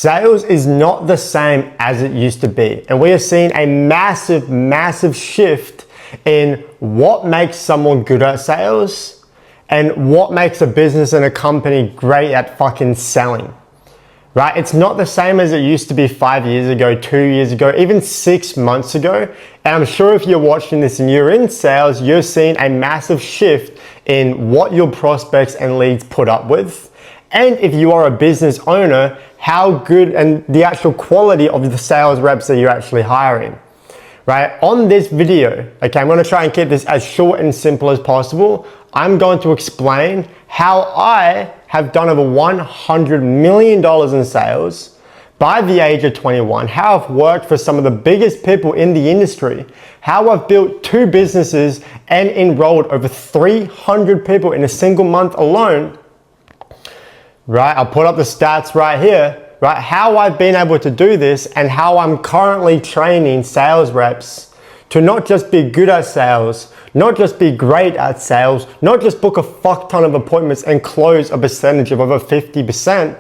Sales is not the same as it used to be. And we are seeing a massive shift in what makes someone good at sales and what makes a business and a company great at fucking selling, right? It's not the same as it used to be 5 years ago, 2 years ago, even 6 months ago. And I'm sure if you're watching this and you're in sales, you're seeing a massive shift in what your prospects and leads put up with. And if you are a business owner, how good and the actual quality of the sales reps that you're actually hiring, right? On this video, okay, I'm gonna try and keep this as short and simple as possible. I'm going to explain how I have done over $100 million in sales by the age of 21, how I've worked for some of the biggest people in the industry, how I've built 2 businesses and enrolled over 300 people in a single month alone, right? I'll put up the stats right here, right? How I've been able to do this and how I'm currently training sales reps to not just be good at sales, not just be great at sales, not just book a fuck ton of appointments and close a percentage of over 50%,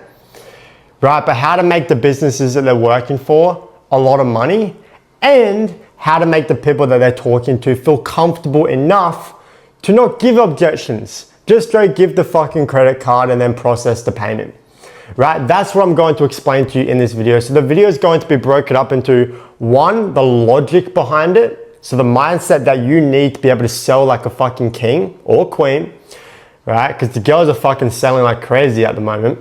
right? But how to make the businesses that they're working for a lot of money and how to make the people that they're talking to feel comfortable enough to not give objections. Just straight give the fucking credit card and then process the payment, right? That's what I'm going to explain to you in this video. So the video is going to be broken up into 1, the logic behind it. So the mindset that you need to be able to sell like a fucking king or queen, right? Because the girls are fucking selling like crazy at the moment.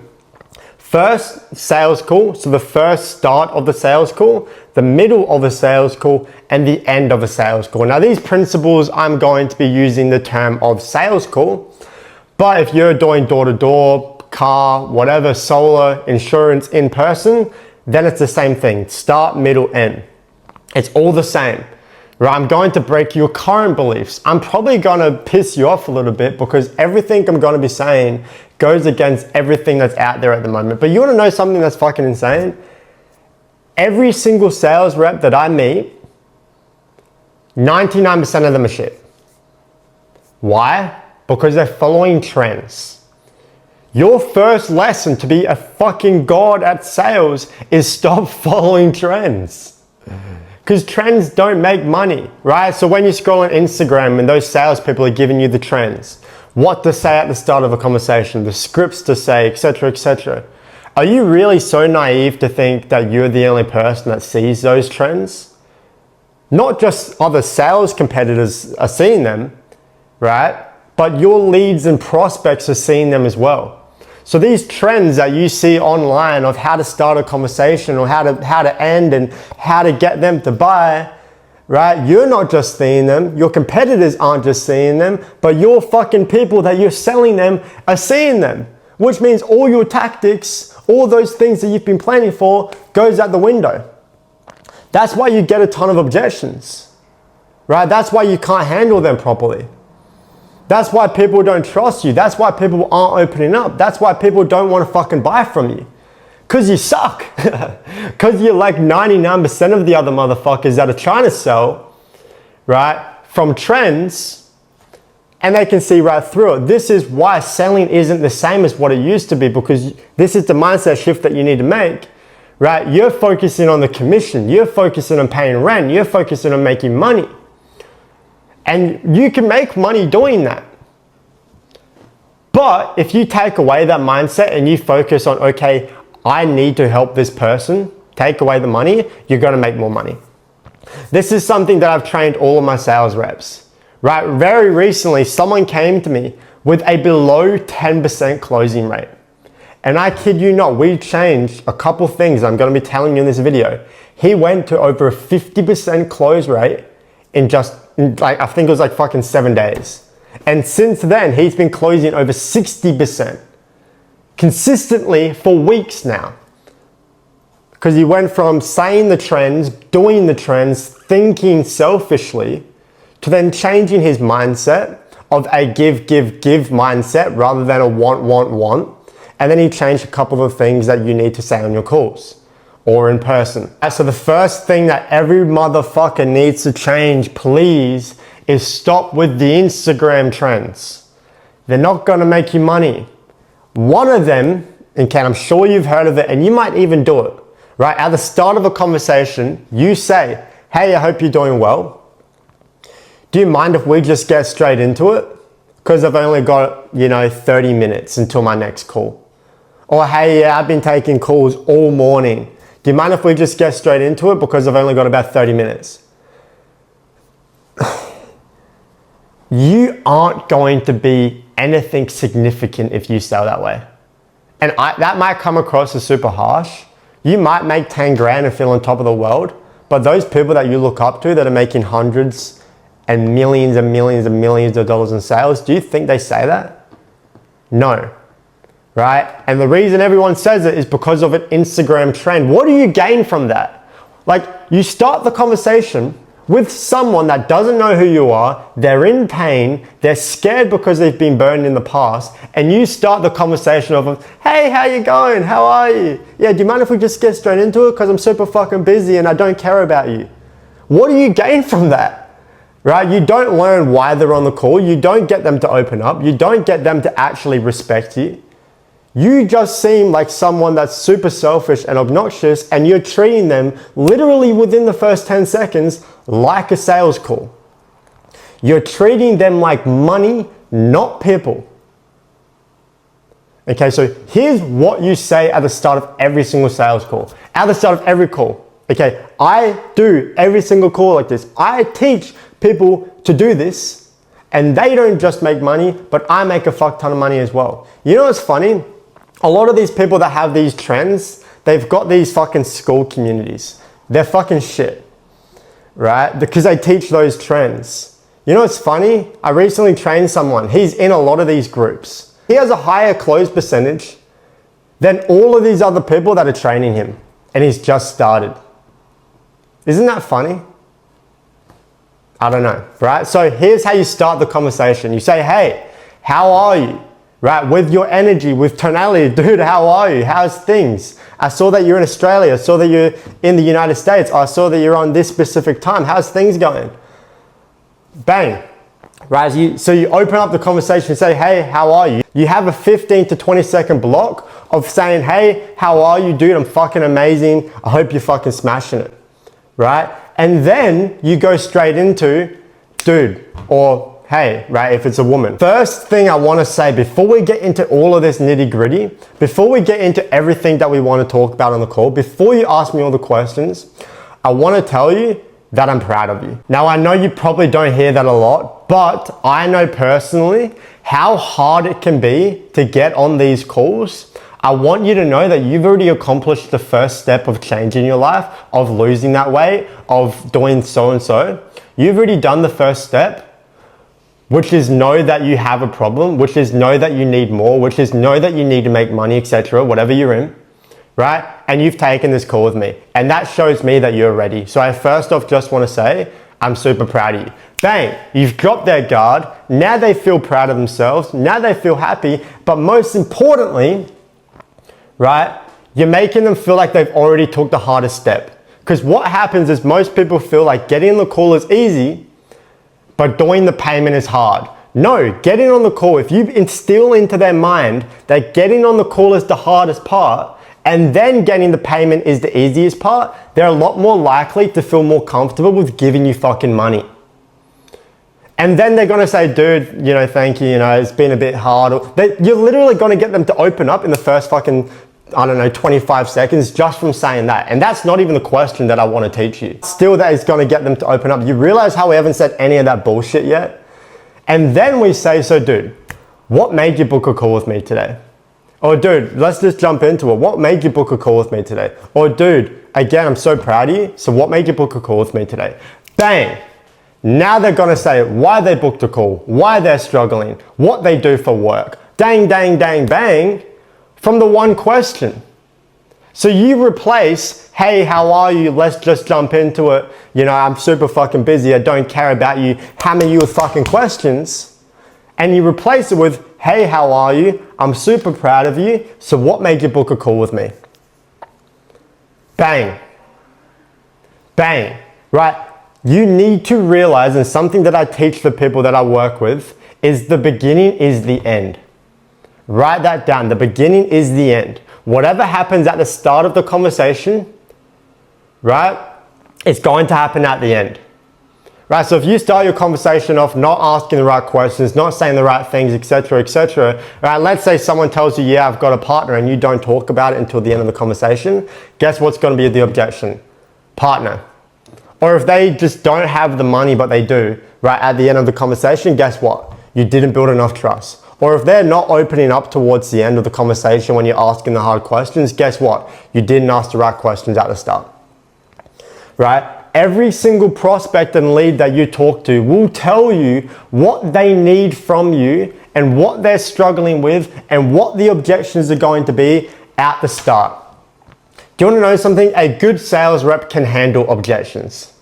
First sales call, so the first start of the sales call, the middle of a sales call, and the end of a sales call. Now these principles, I'm going to be using the term of sales call. But if you're doing door-to-door, car, whatever, solar, insurance, in person, then it's the same thing. Start, middle, end. It's all the same, right? I'm going to break your current beliefs. I'm probably gonna piss you off a little bit because everything I'm gonna be saying goes against everything that's out there at the moment. But you wanna know something that's fucking insane? Every single sales rep that I meet, 99% of them are shit. Why? Because they're following trends. Your first lesson to be a fucking god at sales is stop following trends. Because trends don't make money, right? So when you scroll on Instagram and those salespeople are giving you the trends, what to say at the start of a conversation, the scripts to say, etc., etc. Are you really so naive to think that you're the only person that sees those trends? Not just other sales competitors are seeing them, right? But your leads and prospects are seeing them as well. So these trends that you see online of how to start a conversation or how to end and how to get them to buy, right? You're not just seeing them, your competitors aren't just seeing them, but your fucking people that you're selling them are seeing them, which means all your tactics, all those things that you've been planning for goes out the window. That's why you get a ton of objections, right? That's why you can't handle them properly. That's why people don't trust you. That's why people aren't opening up. That's why people don't want to fucking buy from you. Because you suck. Because you're like 99% of the other motherfuckers that are trying to sell, right, from trends, and they can see right through it. This is why selling isn't the same as what it used to be, because this is the mindset shift that you need to make, right? You're focusing on the commission. You're focusing on paying rent. You're focusing on making money. And you can make money doing that. But if you take away that mindset and you focus on, okay, I need to help this person, take away the money, you're gonna make more money. This is something that I've trained all of my sales reps, right? Very recently, someone came to me with a below 10% closing rate. And I kid you not, we changed a couple things I'm gonna be telling you in this video. He went to over a 50% close rate in just, like, I think it was like fucking 7 days. And since then, he's been closing over 60% consistently for weeks now. Because he went from saying the trends, doing the trends, thinking selfishly, to then changing his mindset of a give mindset rather than a want. And then he changed a couple of things that you need to say on your calls or in person. So the first thing that every motherfucker needs to change, please, is stop with the Instagram trends. They're not gonna make you money. One of them Okay, I'm sure you've heard of it and you might even do it, right? At the start of a conversation, you say, hey, I hope you're doing well. Do you mind if we just get straight into it? Because I've only got, 30 minutes until my next call. Or, hey, yeah, I've been taking calls all morning. Do you mind if we just get straight into it? Because I've only got about 30 minutes. You aren't going to be anything significant if you sell that way. And that might come across as super harsh. You might make 10 grand and feel on top of the world, but those people that you look up to that are making hundreds and millions and millions and millions of dollars in sales, do you think they say that? No, right? And the reason everyone says it is because of an Instagram trend. What do you gain from that? Like, you start the conversation with someone that doesn't know who you are, they're in pain, they're scared because they've been burned in the past, and you start the conversation of, hey, how you going? How are you? Yeah, do you mind if we just get straight into it? Because I'm super fucking busy and I don't care about you. What do you gain from that? Right? You don't learn why they're on the call. You don't get them to open up. You don't get them to actually respect you. You just seem like someone that's super selfish and obnoxious, and you're treating them literally within the first 10 seconds like a sales call. You're treating them like money, not people. Okay, so here's what you say at the start of every single sales call. At the start of every call. Okay, I do every single call like this. I teach people to do this, and they don't just make money, but I make a fuck ton of money as well. You know what's funny? A lot of these people that have these trends, they've got these fucking school communities. They're fucking shit, right? Because they teach those trends. You know what's funny? I recently trained someone. He's in a lot of these groups. He has a higher close percentage than all of these other people that are training him. And he's just started. Isn't that funny? I don't know, right? So here's how you start the conversation. You say, hey, how are you? Right, with your energy, with tonality, dude, how are you? How's things? I saw that you're in Australia. I saw that you're in the United States. I saw that you're on this specific time. How's things going? Bang, right? So you open up the conversation and say, hey, how are you? You have a 15 to 20 second block of saying, hey, how are you, dude? I'm fucking amazing. I hope you're fucking smashing it, right? And then you go straight into, dude, or hey, right, if it's a woman. First thing I wanna say before we get into all of this nitty gritty, before we get into everything that we wanna talk about on the call, before you ask me all the questions, I wanna tell you that I'm proud of you. Now, I know you probably don't hear that a lot, but I know personally how hard it can be to get on these calls. I want you to know that you've already accomplished the first step of changing your life, of losing that weight, of doing so and so. You've already done the first step, which is know that you have a problem, which is know that you need more, which is know that you need to make money, etc., whatever you're in, right? And you've taken this call with me. And that shows me that you're ready. So I first off just want to say, I'm super proud of you. Bang, you've dropped their guard. Now they feel proud of themselves. Now they feel happy. But most importantly, right, you're making them feel like they've already took the hardest step. Because what happens is most people feel like getting on the call is easy, but doing the payment is hard. No, getting on the call, if you instill into their mind that getting on the call is the hardest part and then getting the payment is the easiest part, they're a lot more likely to feel more comfortable with giving you fucking money. And then they're gonna say, dude, thank you, it's been a bit hard. You're literally gonna get them to open up in the first fucking, 25 seconds just from saying that. And that's not even the question that I want to teach you. Still, that is going to get them to open up. You realize how we haven't said any of that bullshit yet? And then we say, so dude, what made you book a call with me today? Or dude, let's just jump into it. What made you book a call with me today? Or dude, again, I'm so proud of you. So what made you book a call with me today? Bang. Now they're going to say why they booked a call, why they're struggling, what they do for work. Dang, dang, dang, bang. From the one question. So you replace, hey, how are you? Let's just jump into it. I'm super fucking busy. I don't care about you. Hammer you with fucking questions. And you replace it with, hey, how are you? I'm super proud of you. So what made you book a call with me? Bang. Bang. Right? You need to realize, and something that I teach the people that I work with, is the beginning is the end. Write that down. The beginning is the end. whatever happens at the start of the conversation, right, it's going to happen at the end. Right, so if you start your conversation off not asking the right questions, not saying the right things, etc., right, let's say someone tells you, yeah, I've got a partner, and you don't talk about it until the end of the conversation, guess what's going to be the objection? Partner. Or if they just don't have the money, but they do, right, at the end of the conversation, guess what? You didn't build enough trust. Or if they're not opening up towards the end of the conversation when you're asking the hard questions, guess what? You didn't ask the right questions at the start, right? Every single prospect and lead that you talk to will tell you what they need from you and what they're struggling with and what the objections are going to be at the start. Do you want to know something? A good sales rep can handle objections.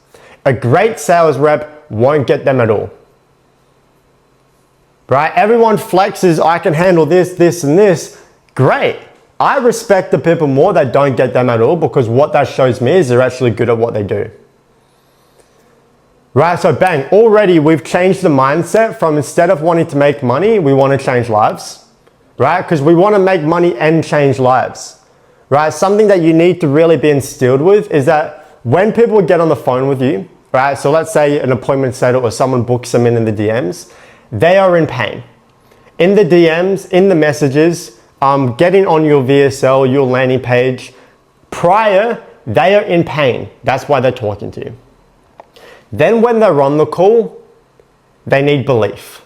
A great sales rep won't get them at all. Right? Everyone flexes, I can handle this, this, and this. Great. I respect the people more that don't get them at all, because what that shows me is they're actually good at what they do. Right, so bang, already we've changed the mindset from instead of wanting to make money, we want to change lives, right? Because we want to make money and change lives, right? Something that you need to really be instilled with is that when people get on the phone with you, right? So let's say an appointment settled or someone books them in the DMs, they are in pain. In the DMs, in the messages, getting on your VSL, your landing page, prior, they are in pain. That's why they're talking to you. Then when they're on the call, they need belief.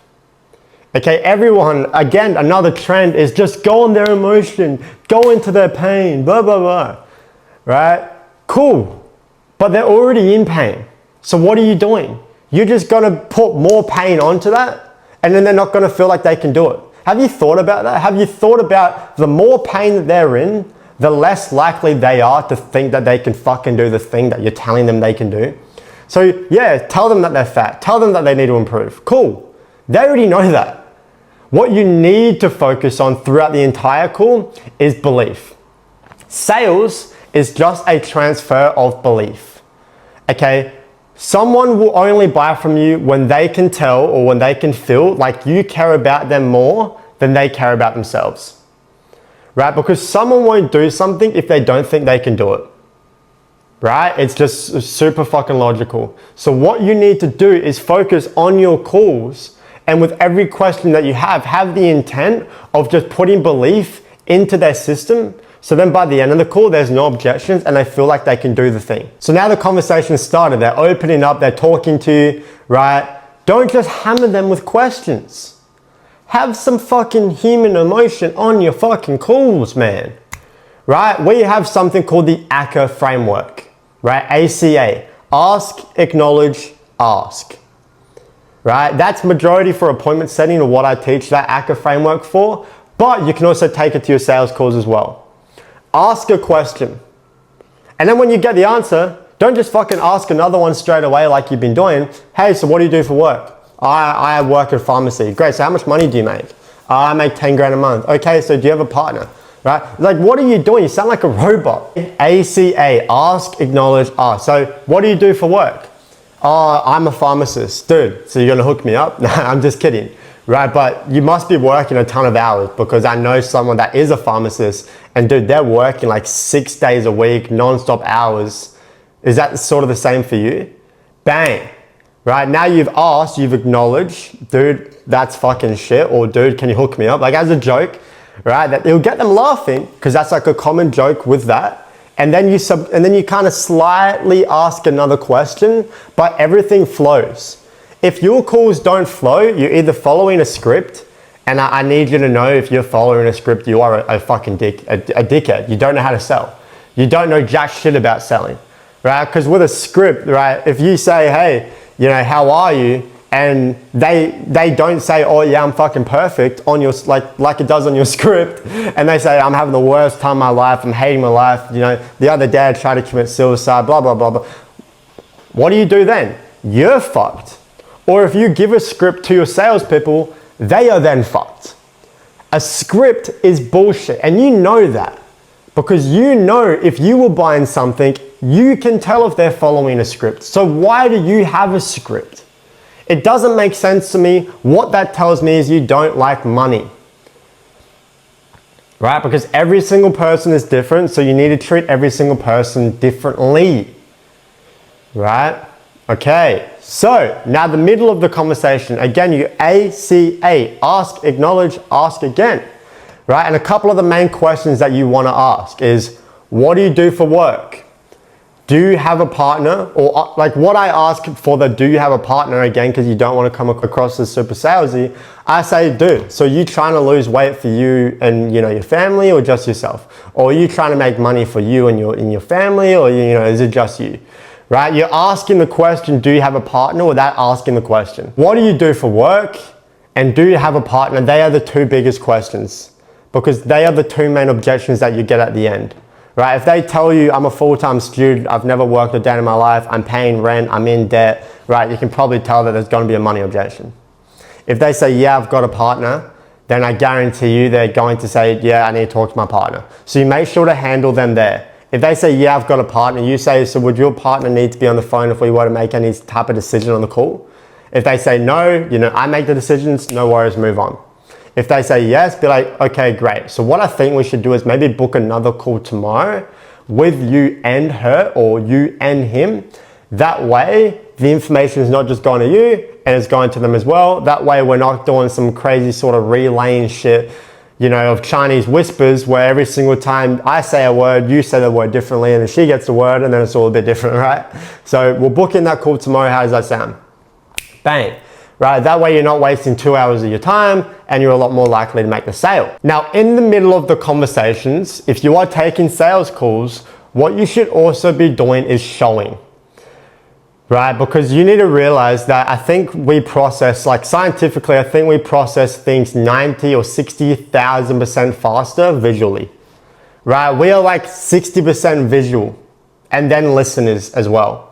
Okay, everyone, again, another trend is just go on their emotion, go into their pain, blah, blah, blah, right? Cool, but they're already in pain. So what are you doing? You're just gonna put more pain onto that, and then they're not gonna feel like they can do it. Have you thought about that? Have you thought about the more pain that they're in, the less likely they are to think that they can fucking do the thing that you're telling them they can do? So yeah, tell them that they're fat. Tell them that they need to improve. Cool. They already know that. What you need to focus on throughout the entire call is belief. Sales is just a transfer of belief. Okay? Someone will only buy from you when they can tell or when they can feel like you care about them more than they care about themselves. Right? Because someone won't do something if they don't think they can do it. Right? It's just super fucking logical. So what you need to do is focus on your calls, and with every question that you have the intent of just putting belief into their system. So then by the end of the call, there's no objections and they feel like they can do the thing. So now the conversation started, they're opening up, they're talking to you, right? Don't just hammer them with questions. Have some fucking human emotion on your fucking calls, man. Right? We have something called the ACA framework. Right? ACA, ask, acknowledge, ask. Right? That's majority for appointment setting or what I teach that ACA framework for, but you can also take it to your sales calls as well. Ask a question. And then when you get the answer, don't just fucking ask another one straight away like you've been doing. Hey, so what do you do for work? I work at a pharmacy. Great, so how much money do you make? I make 10 grand a month. Okay, so do you have a partner? Right? Like, what are you doing? You sound like a robot. ACA, ask, acknowledge, ask. So what do you do for work? I'm a pharmacist. Dude, so you're gonna hook me up? No, I'm just kidding. Right? But you must be working a ton of hours, because I know someone that is a pharmacist, and dude, they're working like 6 days a week, non-stop hours. Is that sort of the same for you? Bang. Right? Now you've asked, you've acknowledged, dude, that's fucking shit, or dude, can you hook me up? Like, as a joke. Right? That it'll get them laughing, because that's like a common joke with that. And then you kind of slightly ask another question, but everything flows. If your calls don't flow, you're either following a script, and I need you to know, if you're following a script, you are a fucking dickhead. You don't know how to sell. You don't know jack shit about selling, right? Because with a script, right, if you say, hey, you know, how are you? And they don't say, oh yeah, I'm fucking perfect on your, like it does on your script. And they say, I'm having the worst time of my life. I'm hating my life. You know, the other day I tried to commit suicide, blah, blah, blah, blah. What do you do then? You're fucked. Or if you give a script to your salespeople, they are then fucked. A script is bullshit. And you know that, because you know if you were buying something, you can tell if they're following a script. So why do you have a script? It doesn't make sense to me. What that tells me is you don't like money. right? Because every single person is different, so you need to treat every single person differently, right? Okay, so now the middle of the conversation, again, you ACA, ask, acknowledge, ask again, right? And a couple of the main questions that you want to ask is, what do you do for work? Do you have a partner? Or like what I ask for the do you have a partner, again, because you don't want to come across as super salesy, I say do. So you trying to lose weight for you and your family, or just yourself? Or are you trying to make money for you and your family, or is it just you? Right? You're asking the question, do you have a partner, without asking the question. What do you do for work? And do you have a partner? They are the two biggest questions, because they are the two main objections that you get at the end. Right? If they tell you, I'm a full-time student, I've never worked a day in my life, I'm paying rent, I'm in debt, right? You can probably tell that there's going to be a money objection. If they say, yeah, I've got a partner, then I guarantee you they're going to say, yeah, I need to talk to my partner. So you make sure to handle them there. If they say, yeah, I've got a partner, you say, so would your partner need to be on the phone if we were to make any type of decision on the call? If they say no, I make the decisions, no worries, move on. If they say yes, be like, okay, great. So what I think we should do is maybe book another call tomorrow with you and her, or you and him. That way, the information is not just going to you, and it's going to them as well. That way, we're not doing some crazy sort of relaying shit, of Chinese whispers, where every single time I say a word, you say the word differently, and then she gets the word, and then it's all a bit different, right? So we'll book in that call tomorrow. How does that sound? Bang. Right? That way you're not wasting 2 hours of your time, and you're a lot more likely to make the sale. Now, in the middle of the conversations, if you are taking sales calls, what you should also be doing is showing. Right? Because you need to realize that I think we process, like scientifically, I think we process things 90 or 60,000% faster visually. Right? We are like 60% visual, and then listeners as well.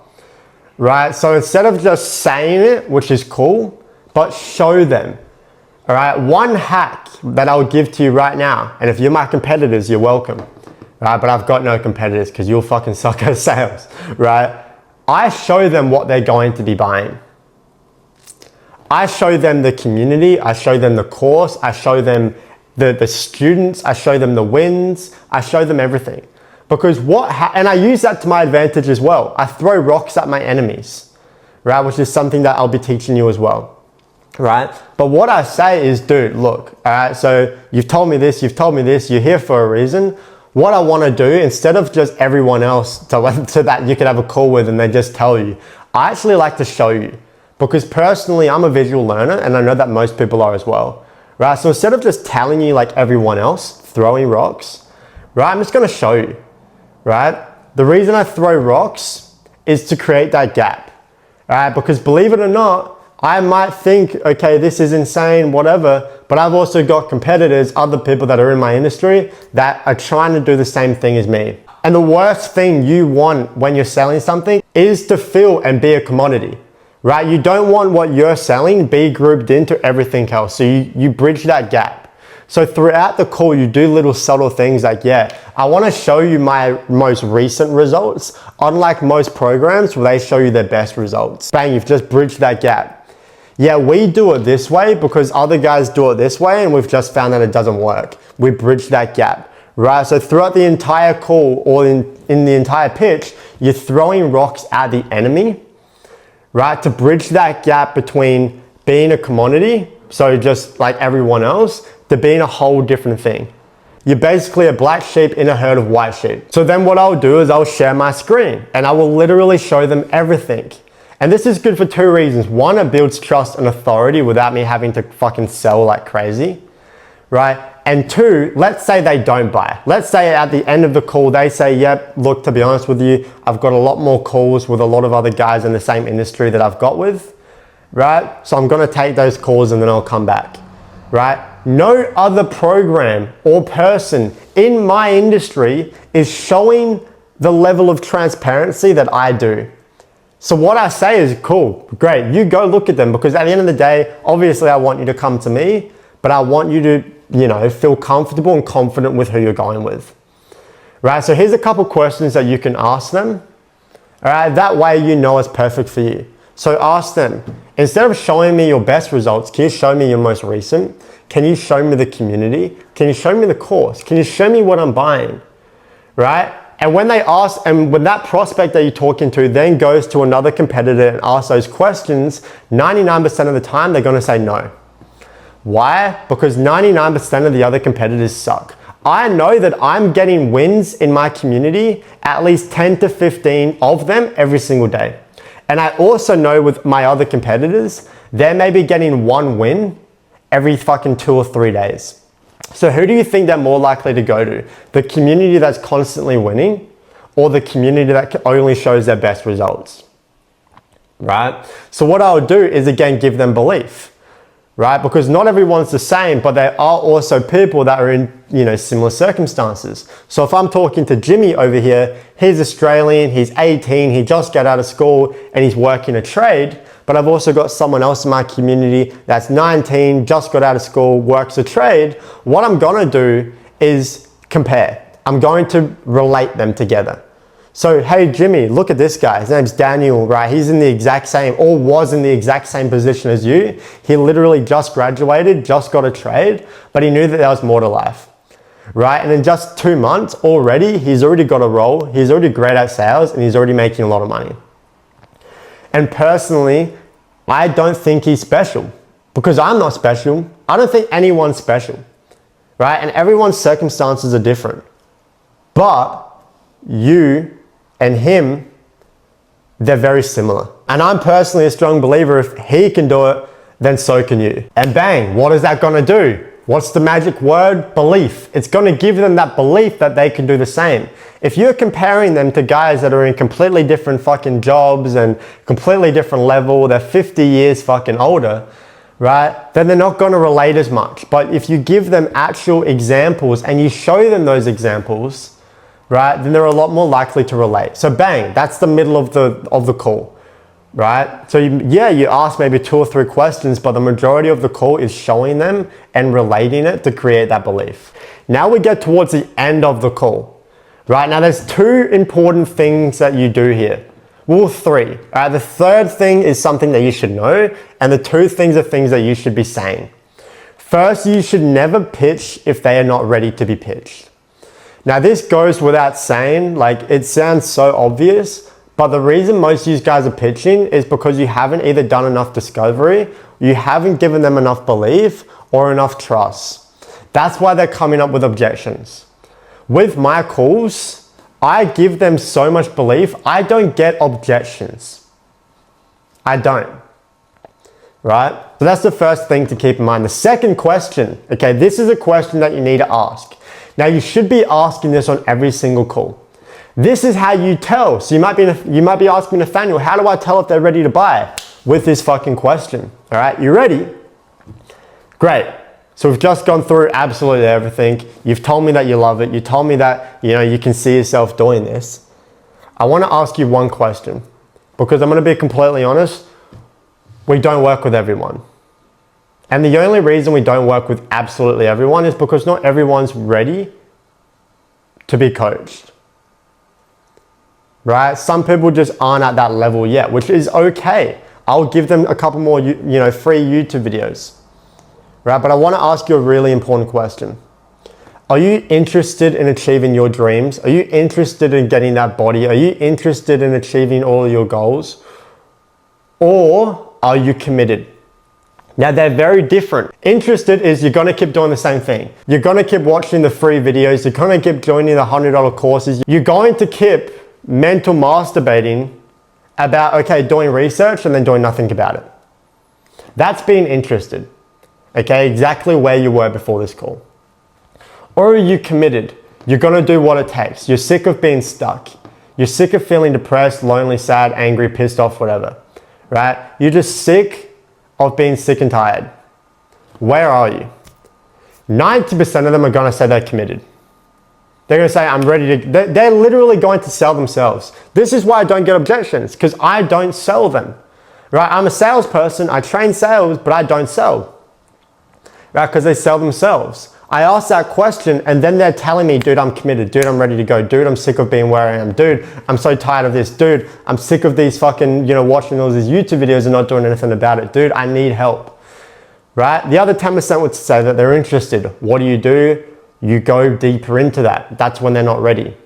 Right? So instead of just saying it, which is cool, but show them. All right? One hack that I'll give to you right now, and if you're my competitors, you're welcome. Right? But I've got no competitors, because you'll fucking suck at sales. Right? I show them what they're going to be buying. I show them the community, I show them the course, I show them the students, I show them the wins, I show them everything. Because and I use that to my advantage as well. I throw rocks at my enemies, right? Which is something that I'll be teaching you as well, right? But what I say is, dude, look, all right, so you've told me this, you're here for a reason. What I want to do, instead of just everyone else so that you could have a call with and they just tell you, I actually like to show you. Because personally, I'm a visual learner, and I know that most people are as well, right? So instead of just telling you like everyone else, throwing rocks, right? I'm just going to show you. Right? The reason I throw rocks is to create that gap, right? Because believe it or not, I might think, okay, this is insane, whatever, but I've also got competitors, other people that are in my industry that are trying to do the same thing as me. And the worst thing you want when you're selling something is to feel and be a commodity, right? You don't want what you're selling be grouped into everything else. So you bridge that gap. So throughout the call, you do little subtle things like, yeah, I want to show you my most recent results. Unlike most programs where they show you their best results. Bang, you've just bridged that gap. Yeah, we do it this way because other guys do it this way, and we've just found that it doesn't work. We bridge that gap, right? So throughout the entire call, or in the entire pitch, you're throwing rocks at the enemy, right? To bridge that gap between being a commodity, so just like everyone else, to being a whole different thing. You're basically a black sheep in a herd of white sheep. So then what I'll do is I'll share my screen, and I will literally show them everything. And this is good for two reasons. One, it builds trust and authority without me having to fucking sell like crazy, right? And two, let's say they don't buy. Let's say at the end of the call, they say, yep, look, to be honest with you, I've got a lot more calls with a lot of other guys in the same industry that I've got with, right? So I'm gonna take those calls and then I'll come back, right? No other program or person in my industry is showing the level of transparency that I do. So what I say is, cool, great, you go look at them, because at the end of the day, obviously I want you to come to me, but I want you to, feel comfortable and confident with who you're going with, right? So here's a couple questions that you can ask them, all right? That way you know it's perfect for you. So ask them, instead of showing me your best results, can you show me your most recent? can you show me the community? Can you show me the course? Can you show me what I'm buying, right? And when they ask, and when that prospect that you're talking to then goes to another competitor and asks those questions, 99% of the time, they're gonna say no. Why? Because 99% of the other competitors suck. I know that I'm getting wins in my community, at least 10 to 15 of them every single day. And I also know with my other competitors, they may be getting one win every fucking 2 or 3 days. So who do you think they're more likely to go to? The community that's constantly winning, or the community that only shows their best results, right? So what I would do is, again, give them belief, right? Because not everyone's the same, but there are also people that are in, similar circumstances. So if I'm talking to Jimmy over here, he's Australian, he's 18, he just got out of school and he's working a trade, but I've also got someone else in my community that's 19, just got out of school, works a trade. What I'm gonna do is compare. I'm going to relate them together. So, hey Jimmy, look at this guy. His name's Daniel, right? He's in the exact same, or was in the exact same position as you. He literally just graduated, just got a trade, but he knew that there was more to life, right? And in just 2 months already, he's already got a role, he's already great at sales, and he's already making a lot of money. And personally, I don't think he's special, because I'm not special. I don't think anyone's special, right? And everyone's circumstances are different. But you and him, they're very similar. And I'm personally a strong believer, if he can do it, then so can you. And bang, what is that gonna do? What's the magic word? Belief. It's gonna give them that belief that they can do the same. If you're comparing them to guys that are in completely different fucking jobs and completely different level, they're 50 years fucking older, right? Then they're not gonna relate as much. But if you give them actual examples and you show them those examples, right, then they're a lot more likely to relate. So bang, that's the middle of the call, right? So you ask maybe 2 or 3 questions, but the majority of the call is showing them and relating it to create that belief. Now we get towards the end of the call, right? Now there's 2 important things that you do here. Well, 3, right? The third thing is something that you should know, and the 2 things are things that you should be saying. First, you should never pitch if they are not ready to be pitched. Now this goes without saying, like it sounds so obvious, but the reason most of you guys are pitching is because you haven't either done enough discovery, you haven't given them enough belief or enough trust. That's why they're coming up with objections. With my calls, I give them so much belief, I don't get objections. I don't, right? So that's the first thing to keep in mind. The second question, okay, this is a question that you need to ask. Now you should be asking this on every single call. This is how you tell. So you might be asking Nathaniel, how do I tell if they're ready to buy? With this fucking question, all right? You ready? Great. So we've just gone through absolutely everything. You've told me that you love it. You told me that you can see yourself doing this. I want to ask you one question, because I'm going to be completely honest. We don't work with everyone. And the only reason we don't work with absolutely everyone is because not everyone's ready to be coached, right? Some people just aren't at that level yet, which is okay. I'll give them a couple more, free YouTube videos, right? But I want to ask you a really important question. Are you interested in achieving your dreams? Are you interested in getting that body? Are you interested in achieving all of your goals? Or are you committed? Now they're very different. Interested is you're gonna keep doing the same thing. You're gonna keep watching the free videos. You're gonna keep joining the $100 courses. You're going to keep mental masturbating about, okay, doing research and then doing nothing about it. That's being interested, okay? Exactly where you were before this call. Or are you committed? You're gonna do what it takes. You're sick of being stuck. You're sick of feeling depressed, lonely, sad, angry, pissed off, whatever, right? You're just sick of being sick and tired. Where are you? 90% of them are gonna say they're committed. They're gonna say, I'm ready to, they're literally going to sell themselves. This is why I don't get objections, because I don't sell them, right? I'm a salesperson, I train sales, but I don't sell, right? Because they sell themselves. I ask that question and then they're telling me, dude, I'm committed. Dude, I'm ready to go. Dude, I'm sick of being where I am. Dude, I'm so tired of this. Dude, I'm sick of these fucking, watching all these YouTube videos and not doing anything about it. Dude, I need help, right? The other 10% would say that they're interested. What do? You go deeper into that. That's when they're not ready.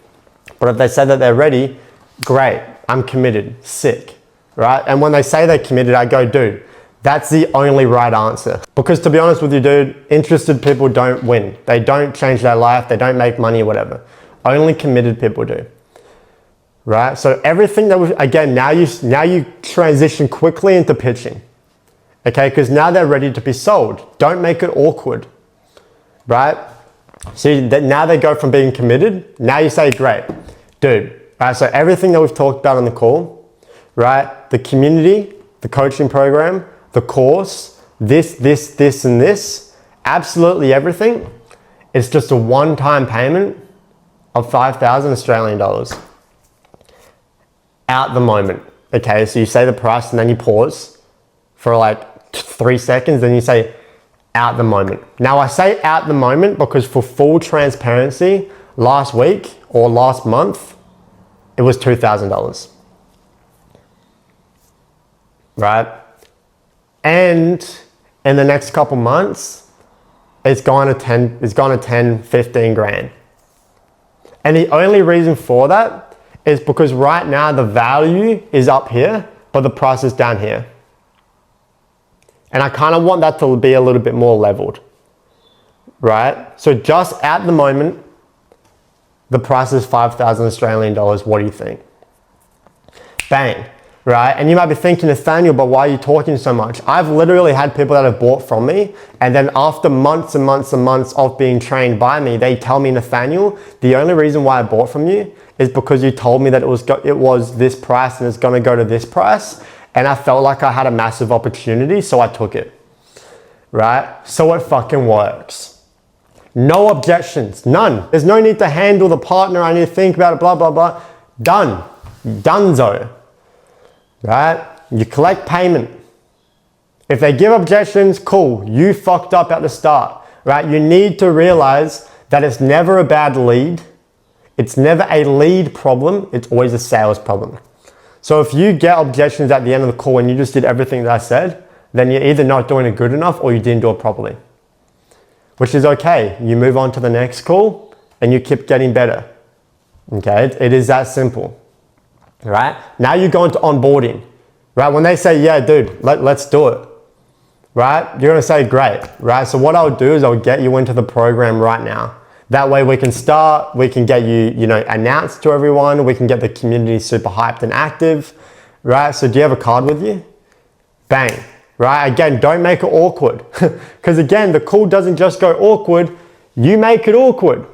But if they say that they're ready, great, I'm committed, sick, right? And when they say they're committed, I go, dude, that's the only right answer. Because to be honest with you, dude, interested people don't win. They don't change their life, they don't make money, whatever. Only committed people do, right? So everything that again, now you transition quickly into pitching, okay? Because now they're ready to be sold. Don't make it awkward, right? So now they go from being committed, now you say, great, dude, right? So everything that we've talked about on the call, right? The community, the coaching program, the course, this, and this, absolutely everything. It's just a one-time payment of 5,000 Australian dollars at the moment. Okay, so you say the price and then you pause for like 3 seconds, then you say, at the moment. Now I say at the moment because for full transparency, last week or last month, it was $2,000, right? And in the next couple months, it's gone to 10, 15 grand. And the only reason for that is because right now the value is up here, but the price is down here. And I kind of want that to be a little bit more leveled, right? So just at the moment, the price is 5,000 Australian dollars. What do you think? Bang, right? And you might be thinking, Nathaniel, but why are you talking so much? I've literally had people that have bought from me, and then after months and months and months of being trained by me, they tell me, Nathaniel, the only reason why I bought from you is because you told me that it was this price and it's gonna go to this price. And I felt like I had a massive opportunity, so I took it, right? So it fucking works. No objections, none. There's no need to handle the partner, I need to think about it, blah, blah, blah. Done, donezo, right? You collect payment. If they give objections, cool, you fucked up at the start, right? You need to realize that it's never a bad lead. It's never a lead problem, it's always a sales problem. So if you get objections at the end of the call and you just did everything that I said, then you're either not doing it good enough or you didn't do it properly, which is okay. You move on to the next call and you keep getting better, okay? It is that simple, right? Now you go into onboarding, right? When they say, yeah, dude, let's do it, right? You're gonna say, great, right? So what I'll do is I'll get you into the program right now. That way we can start, we can get you, announced to everyone, we can get the community super hyped and active, right? So do you have a card with you? Bang, right? Again, don't make it awkward. Because again, the call doesn't just go awkward, you make it awkward,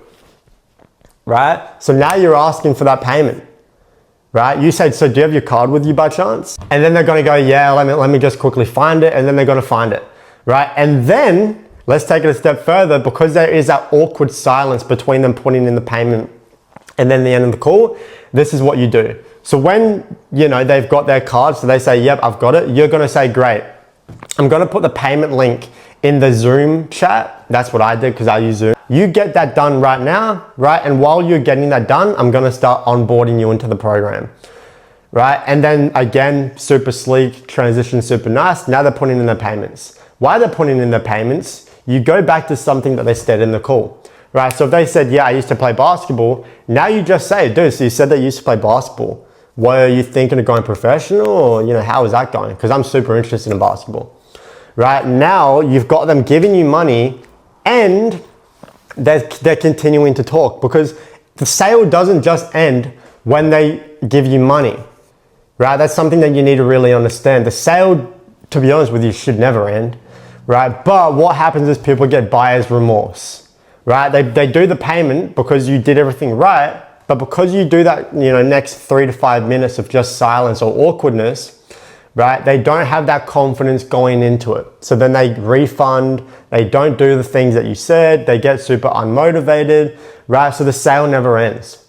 right? So now you're asking for that payment, right? You said, so do you have your card with you by chance? And then they're gonna go, yeah, let me just quickly find it, and then they're gonna find it, right? And then, let's take it a step further, because there is that awkward silence between them putting in the payment and then the end of the call. This is what you do. So when, they've got their card, so they say, yep, I've got it. You're gonna say, great. I'm gonna put the payment link in the Zoom chat. That's what I did because I use Zoom. You get that done right now, right? And while you're getting that done, I'm gonna start onboarding you into the program, right? And then again, super sleek, transition super nice. Now they're putting in their payments. Why they're putting in their payments, you go back to something that they said in the call, right? So if they said, yeah, I used to play basketball, now you just say, dude, so you said that you used to play basketball. Were you thinking of going professional, or how is that going? Because I'm super interested in basketball, right? Now you've got them giving you money and they're continuing to talk, because the sale doesn't just end when they give you money, right? That's something that you need to really understand. The sale, to be honest with you, should never end. Right? But what happens is people get buyer's remorse, right? They do the payment because you did everything right, but because you do that, next 3 to 5 minutes of just silence or awkwardness, right? They don't have that confidence going into it. So then they refund, they don't do the things that you said, they get super unmotivated, right? So the sale never ends.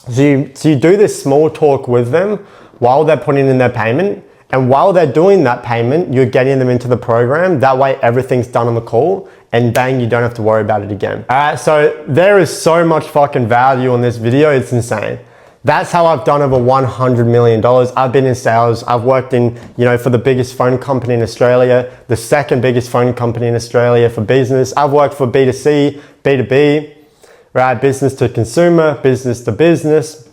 So you do this small talk with them while they're putting in their payment. And while they're doing that payment, you're getting them into the program. That way everything's done on the call and bang, you don't have to worry about it again. All right, so there is so much fucking value on this video, it's insane. That's how I've done over $100 million. I've been in sales. I've worked in, for the biggest phone company in Australia, the second biggest phone company in Australia for business. I've worked for B2C, B2B, right? Business to consumer, business to business,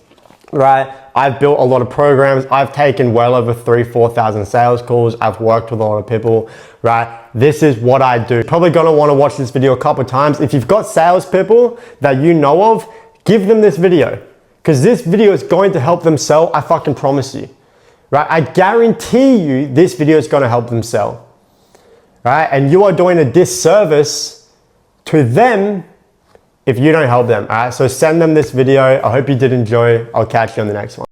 right? I've built a lot of programs. I've taken well over 4,000 sales calls. I've worked with a lot of people, right? This is what I do. Probably gonna wanna watch this video a couple of times. If you've got salespeople that you know of, give them this video. Because this video is going to help them sell, I fucking promise you, right? I guarantee you this video is going to help them sell, right? And you are doing a disservice to them if you don't help them, all right? So send them this video. I hope you did enjoy. I'll catch you on the next one.